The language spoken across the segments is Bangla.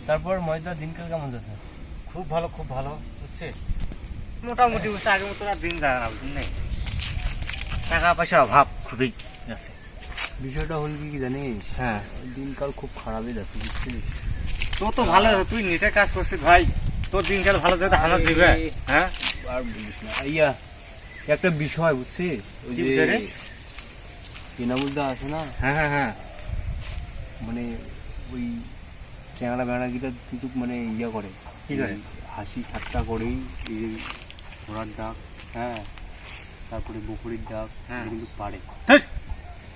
তারপর ময়দা দিনকাল কেমন যাচ্ছে? খুব ভালো বুঝছে, মোটামুটি বুঝছে, আগের মতো আর দিন যায় না, বুঝলি নাই, টাকা পয়সার অভাব খুবই আছে। বিষয়টা হল কি জানিস, হ্যাঁ, দিনকাল খুব খারাপই যাচ্ছে বুঝছিস। তোর তো ভালো, তুই নেটের কাজ করছিস ভাই, তোর দিনকাল ভালো যাতে হানা দিবে। হ্যাঁ, আর বলিস না, ইয়া একটা বিষয় বুঝছিস, ওই যে এনামুলদা আছে না, হ্যাঁ হ্যাঁ হ্যাঁ, মানে ওই ট্যাংরা বেড়া গিটা কিছু মানে ইয়া করে, কি করে, হাসি ঠাট্টা করেই এই যে ঘোড়ার ডাক, হ্যাঁ, তারপরে বকুড়ির ডাক, হ্যাঁ, কিন্তু পারে।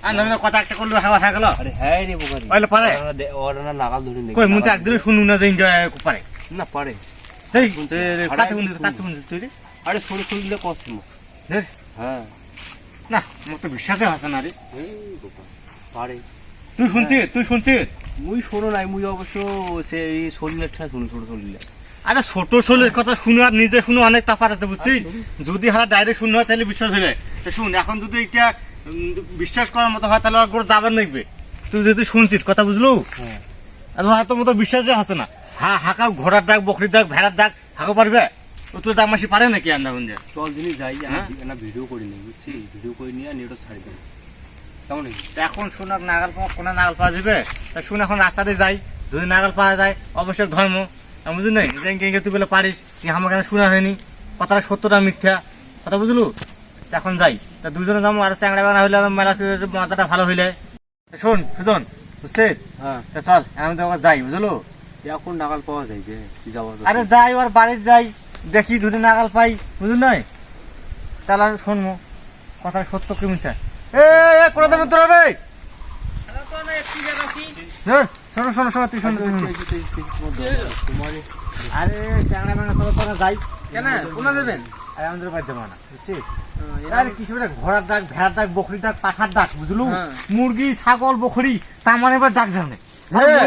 আর নতুন কথা একটা করলো, হাওয়া হয়ে গেল। আরে হ্যাঁ রে বোকারি, পারে ওরা না নাগাল ধরে নেই, কই মুতে একদিন শুনু না যে এনজয় পারে না, পারে। এই কাতে বন্ধু তুই রে, আরে সরে সরে দিলে কষ্ট মুখ, হ্যাঁ, না আমার তো বিশ্বাসই আছে না রে, পারে। তুই শুনতি মুই শোনো নাই, মুই অবশ্য সেই শরীরের ঠা শুনি, ছোট শরীরে। আরে ছোট শোলের কথা শুনে আর নিজে শুনে অনেক তাফাত আছে বুঝছিস, যদি হারা ডাইরেক্ট শুনে হয় তাহলে বিশ্বাস হয়ে যায়। তো শুন, এখন যদি এটা বিশ্বাস করার মতো হয় তাহলে আর করে যাবেন নাকবে, তুই যদি শুনছিস কথা বুঝলু, হ্যাঁ, আর হয়তো মতো বিশ্বাসই আছে না, হাঁকা ঘোড়ার ডাক, বকরির ডাক, ভেড়ার ডাক হাঁকা পারবে, ও তুই ডাক মাসি পারে নাকি আর না গুঞ্জে। চল দিনই যাই, হ্যাঁ? না ভিডিও করি নি বুঝছি, ভিডিও করে নিয়ে নেটও ছাড়ি দেবো, কেমন? এখন শুন, নাগাল কোনা নাগাল পাওয়া যাবে, তা শুন এখন রাস্তাতে যাই, যদি নাগাল পাওয়া যায় অবশ্যই ধর্ম, বুঝলি নাই, তুই বলে পারিস, তুই আমার কেন শোনা হয়নি, কথাটা সত্যটা মিথ্যা, কথা বুঝলু, এখন যাই, তা দুজনে যাবো, আর চ্যাংড়া বাংলা হইলে মেলা মাথাটা ভালো হইলে, শোন সুজন বুঝছিস, হ্যাঁ, চল আমি তো যাই বুঝলো, এখন নাগাল পাওয়া যাইবে, কি যাওয়া আরে যাই ওর বাড়িতে যাই, দেখি যদি নাগাল পাই, বুঝলি নাই, তাহলে আর শুনবো কথাটা সত্য কি মিথ্যা। করে দেবে তোরা রে, শোনো শোনো শোনো, তুই শুনতে আরে চ্যাংড়া বাংলা তোরা যাই কেন কোনা দেবেন, আরে আমাদের বাড়িতে মানা বুঝছিস, আরে কিছু ঘোড়ার ডাক, ভেড়ার ডাক, বকরির ডাক, পাঠার ডাক, বুঝলু, মুরগি, ছাগল, বকরি, তার মানে এবার ডাক জানে,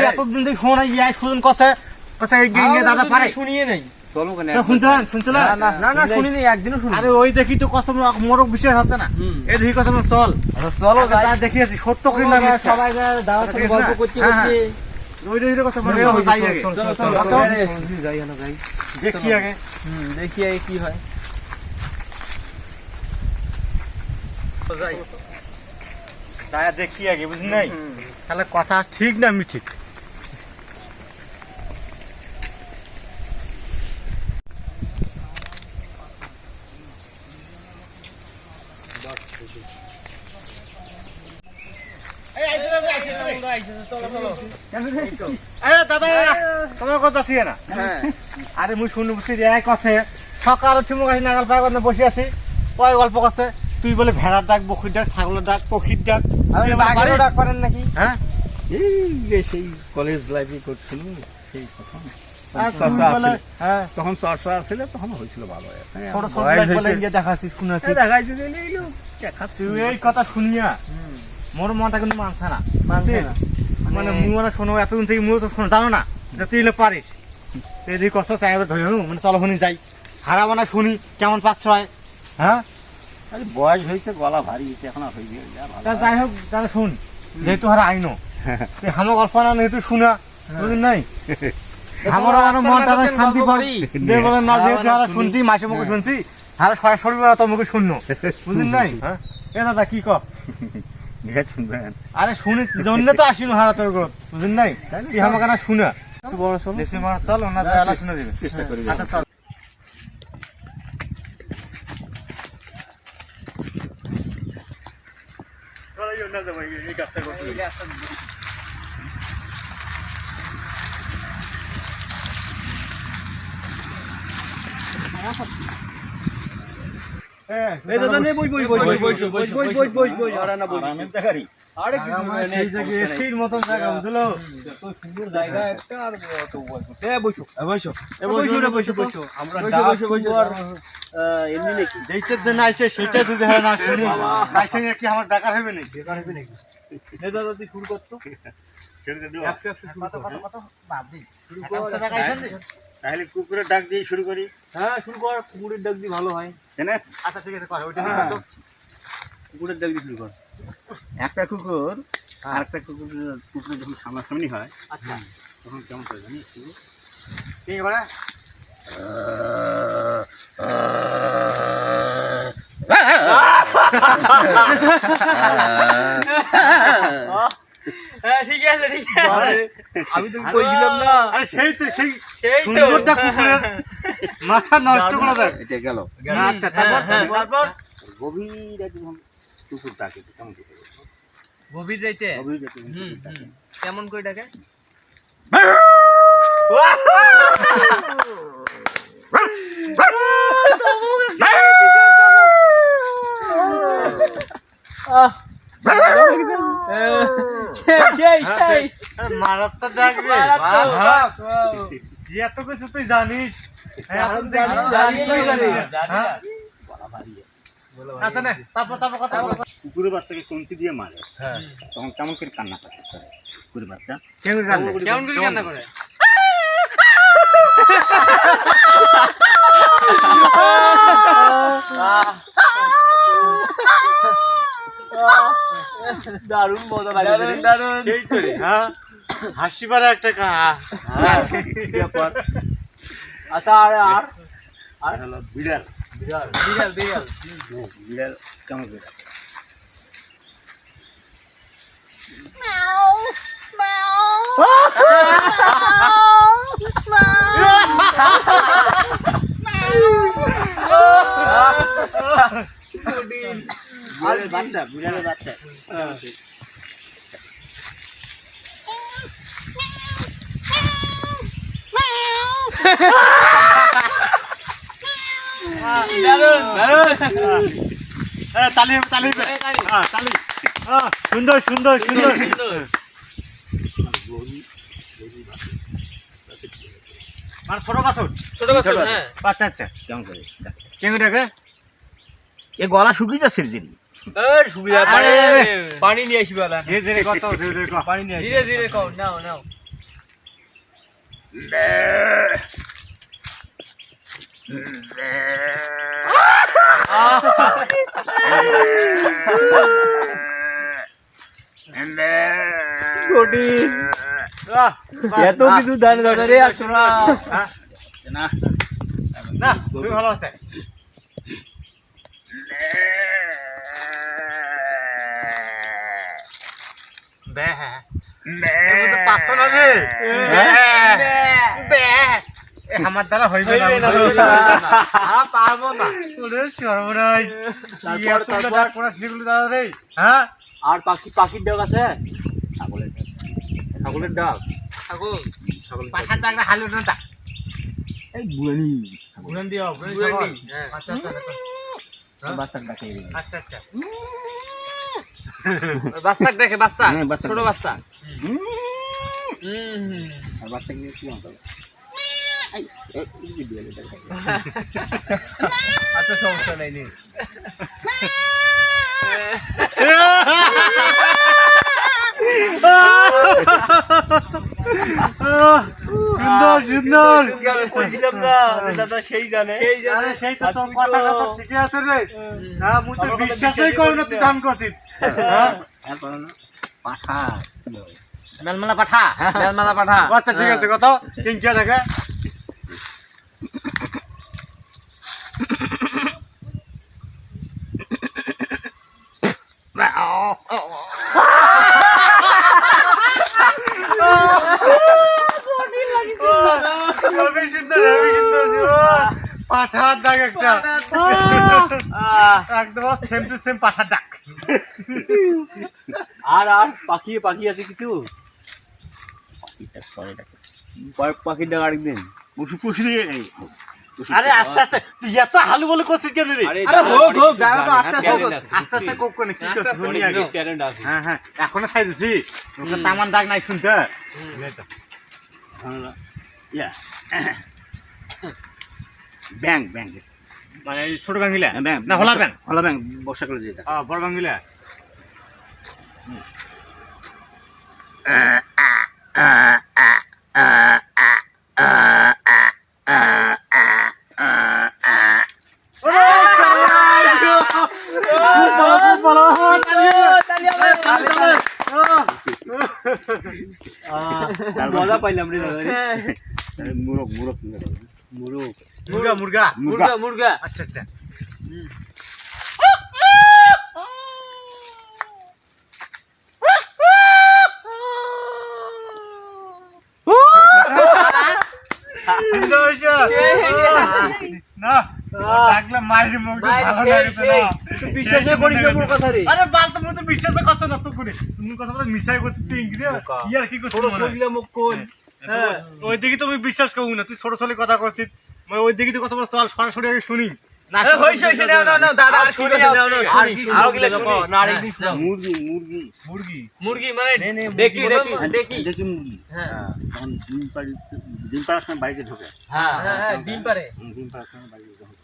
এতদিন থেকে শোনা ইয়ে সুজন কষে কষে দাদা পারে শুনিয়ে নেই, চলো কেন শুনছিলাম না না শুনিনি, একদিনও শুনি। আরে ওই দেখি তো কত মোরক বিশ্বাস হচ্ছে না, এই দেখি কত চল চলো দেখি আছি সত্য কি না, সবাই দাদার সাথে গল্প করতে করতে ওই দেখি কত মনে যাই আগে, যাই না যাই, দেখি আগে, দেখি আগে কি হয়, যাই দেখি আগে, বুঝলি নাই, তাহলে কথা ঠিক না আমি ঠিক। দাদা তোমার কথা আছি না, আরে মুই শুনে বুঝছি এক আছে, সকাল উঠে মুখ আসি নাগাল পায় বসে আছি, কয় গল্প করছে, তুই বলে ভেড়ার ডাক, বকরির ডাক, ছাগলের ডাক, পক্ষীর ডাক, ডাক পারেন নাকি, হ্যাঁ এই সেই কলেজ লাইফে করছিল সেই কথা, তখন চর্চা ছিল, তখন হয়েছিল ভালো, ছোট ছোট দেখাচ্ছিস শুনেছি, দেখাইছে এই কথা শুনিয়া মোর মনটা কিন্তু মানছে না, মানে মুই মানে শোনো এতদিন থেকে মুই তো শোনো জানো না, তুই এলে পারিস, তুই এদিকে কষ্ট চাই ধরে মানে চলো শুনি যাই, হারা বানা শুনি কেমন পাচ্ছ হয়, হ্যাঁ বয়স হয়েছে, গলা ভারী হয়েছে, এখন আর হয়েছে, যাই হোক তাহলে শুন, যেহেতু হারা আইনো আমার গল্প না যেহেতু শুনা, বুঝলি নাই, আমার মনটা শান্তি পাই, বলে না যেহেতু হারা শুনছি, মাসে মুখে শুনছি, হারা সরাসরি তোর মুখে শুনলো, বুঝলি নাই, হ্যাঁ এ দাদা কি কর, শুনবেন, আরে শুনি জন্য তো আসিনো হারা তোর গো, বুঝলি নাই, তুই আমাকে না শুনা, চল না শুনে দিবে, চেষ্টা করি, আচ্ছা চল। এসির মতন জায়গা বুঝলো, সুন্দর জায়গা একটা, আর সেইটা যদি হয় না শুনি, কি আমার বেকার হবে নাকি, বেকার হবে নাকি, দাদা তুই শুরু করতো, তাহলে কুকুরের ডাক দিয়ে শুরু করি, হ্যাঁ শুরু কর, কুকুরের ডাক দিয়ে ভালো হয়, আচ্ছা ঠিক আছে, কুকুরের ডাক দিয়ে শুরু কর। একটা কুকুর আর একটা কুকুরে যখন সামনাসামনি হয় আচ্ছা তখন কেমন করে জানিস ঠিক এবারে ঠিক আছে ঠিক আছে আমি তো কইছিলাম না আরে সেই তো সেই সেই তো সুন্দরটা কুকুরের মাথা নষ্ট করা যায় এটা গেল না আচ্ছা তারপর তারপর গভীর একদম কুকুর ডাকে তো কেমন করে গভীর রাইতে গভীর রাতে হুম কুকুর ডাকে। কেমন কই ডাকে সেই আরে মারাত্মক ডাকবে মারাত্মক। হ্যাঁ তুই এত কিছু তুই জানিস হ্যাঁ এখন দেখি জানি, তুই জানি, জানিস জানি হ্যাঁ? না। বলা ভারী আচ্ছা নে তারপর কথা বলো কুকুরের বাচ্চাকে কঞ্চি দিয়ে মারে হ্যাঁ তখন কেমন করে কান্না করে কুকুরের বাচ্চা কেমন জানি কেমন করে কান্না করে দারুণ মজা লাগে দারুণ দারুণ সেই তো রে, হ্যাঁ হাসি পারে একটা ব্যাপার আচ্ছা আর আর আর হলো বিড়াল বিড়াল বিড়াল বিড়াল বিড়াল কেমন করে ডাকে? বিড়ালের বাচ্চা দারুণ তালি তালি এই তালি। হ্যাঁ তালি সুন্দর সুন্দর সুন্দর সুন্দর মানে ছোট বাছুর ছোট বাচ্চা হ্যাঁ আচ্ছা আচ্ছা কেমন করে ডাকে? কেমন ডাকে এ গলা শুকিয়ে যাচ্ছে যিনি এর সুবিধা পানি আরে, পানি নিয়ে আসি বলা ধীরে ধীরে কত ধীরে ধীরে কত পানি নিয়ে আসি ধীরে ধীরে কও নাও নাও কঠিন এত কিছু জানে দাদা রে তোরা না না খুবই ভালো আছে বে হ্যাঁ তো পাঁচশো না রে বে আমার দ্বারা হইবে না হইবে না, হইবে না। পারবো না ওরে সর্বনাশ কি এত ডাক করা সেগুলো দাদা রে হ্যাঁ আর পাখির ডাক আছে ছাগলের ডাক। ছাগলের ডাক ছাগল পাখার ডাকটা হালু না ডাক এই বুড়ানি গুণন দিও গুণন বুড়ানি, ছাগল। হ্যাঁ। আচ্ছা আচ্ছা দেখো। হ্যাঁ? বাচ্চার ডাকে এই। আচ্ছা আচ্ছা বাচ্চাকে দেখে বাচ্চা হ্যাঁ, বাচ্চা। ছোট বাচ্চা আর বাচ্চাকে কি বলতে হবে? এই, এই যে বিড়ালের ডাক। আচ্ছা সমস্যা নাই নে সুন্দর সুন্দর কইছিলাম না দাদা সেই জানে সেই আরে সেই তো তোর কথা কথা ঠিকই আছে রে হ্যাঁ মুই তো বিশ্বাসই করব না তুই দান করছিস হ্যাঁ এরপর হলো পাঠা কি হবে? মেলমেলা পাঠা মালা পাঠা আচ্ছা ঠিক আছে কত কিংকিয়া থাকে হেবি সুন্দর পাঠার ডাক একটা একদম সেম টু সেম পাঠার ডাক আর পাখি আছে কিছু পাখিটা করে ডাকে। পাখির ডাক আরেকদিন পশু পশু দিয়ে এই, পশু- আরে আস্তে আস্তে তুই এত হালু বলে করছিস কেন রে আরে হোক দাদা তো আস্তে আস্তে হোক। আস্তে আস্তে কোক কোনে কি করছিস শুনি আগে ট্যালেন্ট আছে হ্যাঁ হ্যাঁ এখনো খাই দিছি ওকে তামান ডাক নাই শুনতে হলো, ইয়া ব্যাং ব্যাং মানে এই ছোট গাঙ্গিলা ব্যাং না হলা ব্যাং হলা ব্যাং বর্ষা করে যেটা বড় গাঙ্গিলা তালি হবে। মজা পাইলাম রে দাদা রে মুরগ মুরগ মুরগ মুরগা মুরগা মুরগা মুরগা আচ্ছা আচ্ছা না ডাকলে মাইরে মুখ ভালো লাগে না বিশ্বাসই করিস না মোর কথা রে আরে বাল তুমি তো বিশ্বাস করছ না তো করে তুমি কথা বলে মিছাই করছিস তুই ইংরেজি ইয়ার কি করছিস ছোট শরীরে মুখ কোন হ্যাঁ ওই দিকে তুমি বিশ্বাস করু না তুই ছোট ছোট কথা করছিস মানে ওই দিকে তুই কথা বলছিস চল সরাসরি আগে শুনি না হইছে হইছে না দাদা আর শুনি না আর গিলা শুনি না আরেক দিন মুরগি মুরগি মুরগি মুরগি মানে দেখি দেখি দেখি দেখি মুরগি হ্যাঁ তখন ডিম পাড়ার সময় বাড়িতে ঢোকে হ্যাঁ হ্যাঁ ডিম পারে ডিম পাড়ার সময় বাড়িতে ঢোকে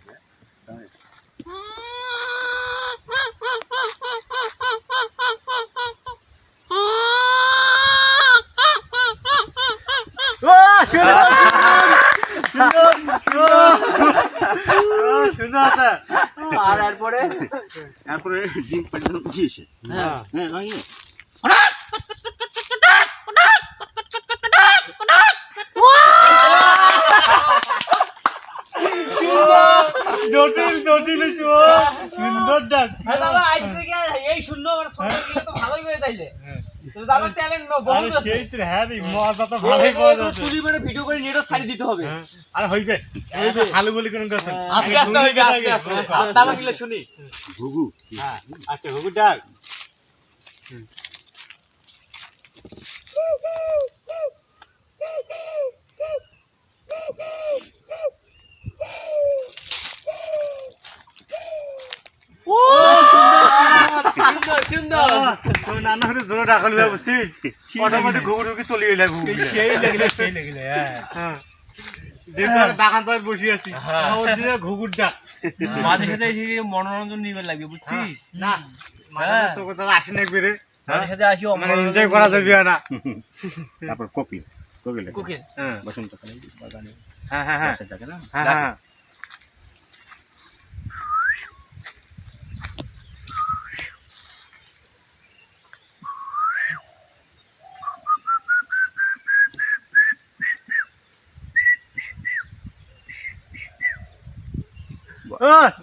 আর এরপরে তারপরে ডিম পাড়া উঠিয়েছে হ্যাঁ হ্যাঁ ভাই জটিল জটিল সুন্দর ডাক দাদা আজ থেকে এই শুনলো আমার সঙ্গে তো ভালোই করে তাইলে তো দাদা চ্যালেঞ্জ বহুত আরে আছে সেই তো হ্যাঁ রে মজা তো ভালোই পাওয়া যাচ্ছে তুই মানে ভিডিও করে নেটও ছাড়ি দিতে হবে আরে হইবে হালু বলি কোন কথা আস্তে আস্তে হইবে আস্তে আস্তে আর দাদা মিলে শুনি ঘুঘু হ্যাঁ আচ্ছা হুগু ডাক সুন্দর সুন্দর তো নানা হরে জোরে ডাকল বুঝছিস অটোমেটিক ঘুঘু ঢুকে চলে এলা ঘুঘু সেই লাগলে হ্যাঁ যে বাগান পাড়ে বসে আছি ওর দিনে ঘুঘুর ডাক মাঝে সাথে এই মনোরঞ্জন নিবে লাগবে বুঝছিস না মানে তো কথা আসে না একবারে মাঝে সাথে আসিও মানে এনজয় করা যাবে না তারপর কোকিল কোকিল কোকিল হ্যাঁ বসন্তকালে বাগানে হ্যাঁ হ্যাঁ হ্যাঁ থাকে না হ্যাঁ হ্যাঁ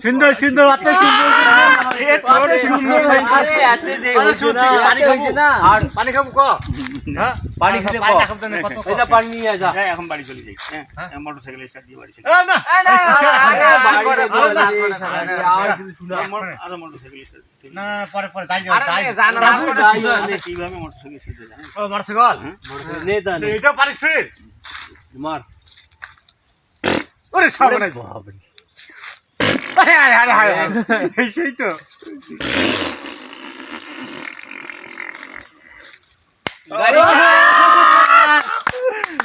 সুন্দর সুন্দর এত সুন্দর আরে এত দে আরে সত্যি পানি খাবো না আর পানি খাবো ক হ্যাঁ পানি খেলে পানি কত খাবো না কত এটা পানি নিয়ে যা যাই এখন বাড়ি চলে যাই হ্যাঁ মোটরসাইকেলে স্টার্ট দিয়ে বাড়ি চলে না আর কিছু শুনা আর মোটরসাইকেলে স্টার্ট না পরে পরে তাই কিভাবে মোটরসাইকেল স্টার্ট জানেন ও মারসগল নেতা এটা পারিস ফির মার ওরে সামনে আরে আরে আরে এই সেই তো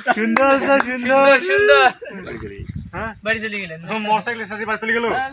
সুন্দর সুন্দর সুন্দর বাড়ি চলে যাই হ্যাঁ বাড়ি চলে গেলেন মোটরসাইকেলের সাথে বাড়ি চলে গেল